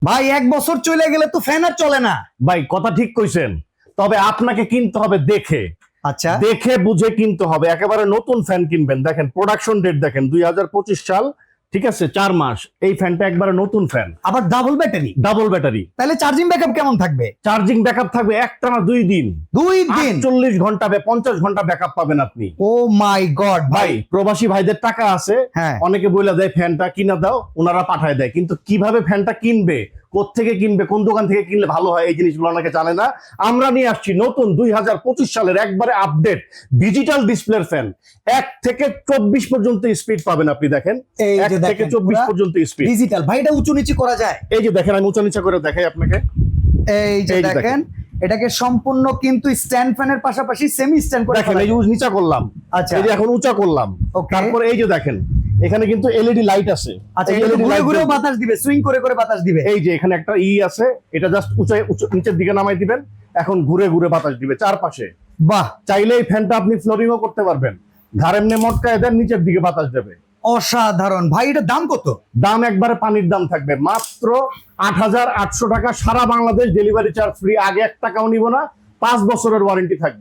ভাই 1 বছর চলে গেলে তো ফ্যান আর চলে না। ভাই কথা ঠিক কইছেন, তবে আপনাকে কিনতে হবে দেখে, আচ্ছা, দেখে বুঝে কিনতে হবে। একেবারে নতুন ফ্যান কিনবেন, দেখেন প্রোডাকশন ডেট দেখেন 2025 সাল, ঠিক আছে, 4 মাস। এই ফ্যানটা একবারে নতুন ফ্যান, আবার ডাবল ব্যাটারি। Double battery. তাহলে চার্জিং ব্যাকআপ কেমন থাকবে? চার্জিং ব্যাকআপ থাকবে একটানা 2 দিন, 2 দিন। 40 ঘন্টা 50 ঘন্টা ব্যাকআপ পাবেন আপনি। ও মাই গড ভাই ভাই। প্রবাসী ভাইদের টাকা আছে, হ্যাঁ। অনেকে বলে দেয় ফ্যানটা কিনা দাও, ওনারা পাঠায় দেয়, কিন্তু কিভাবে ফ্যানটা কিনবে, কোত্থেকে কিনবে, কোন দোকান থেকে কিনলে ভালো হয়, এই জিনিসগুলো অনেকে জানে না। আমরা নিয়ে আসছি নতুন 2025 সালের একবারে আপডেট ডিজিটাল ডিসপ্লের ফ্যান। 1 থেকে 24 পর্যন্ত স্পিড পাবেন আপনি, দেখেন এই 1 যে থেকে দেখেন 24 পর্যন্ত স্পিড। ডিজিটাল ভাই, এটা উঁচু নিচু করা যায়। এই যে দেখেন, আমি উঁচা নিচা করে দেখাই আপনাকে। এই যে এই যে দেখেন, এটাকে সম্পূর্ণ কিন্তু স্ট্যান্ড ফ্যানের পাশাপাশি সেমি স্ট্যান্ড করে দেখেন, ফেলা এই যে যায়। নিচা করলাম, আচ্ছা। এই যে এখন উঁচা করলাম। Okay. তারপরে এই যে দেখেন, এখানে কিন্তু এলইডি লাইট আছে। আচ্ছা, এই এটা তো LED ঘুরে লাইট ঘুরেও জ্বলবে। বাতাস দিবে, সুইং করে করে বাতাস দিবে। এই যে এখানে একটা আছে, এটা জাস্ট নিচের দিকে নামাই দিবেন, এখন ঘুরে ঘুরে বাতাস দিবে চারপাশে। বাহ, চাইলে এই ফ্যানটা আপনি ফ্লোরিংও করতে পারবেন, ঘাড় এমনি মটকায় দেন, নিচের দিকে বাতাস দেবে। অসাধারণ ভাই। এটার দাম কত? দাম একবারে পানির দাম থাকবে, মাত্র 8,800 টাকা। সারা বাংলাদেশ ডেলিভারি চার্জ ফ্রি, আগে 1 টাকাও নিব না, 5 বছরের ওয়ারেন্টি থাকবে।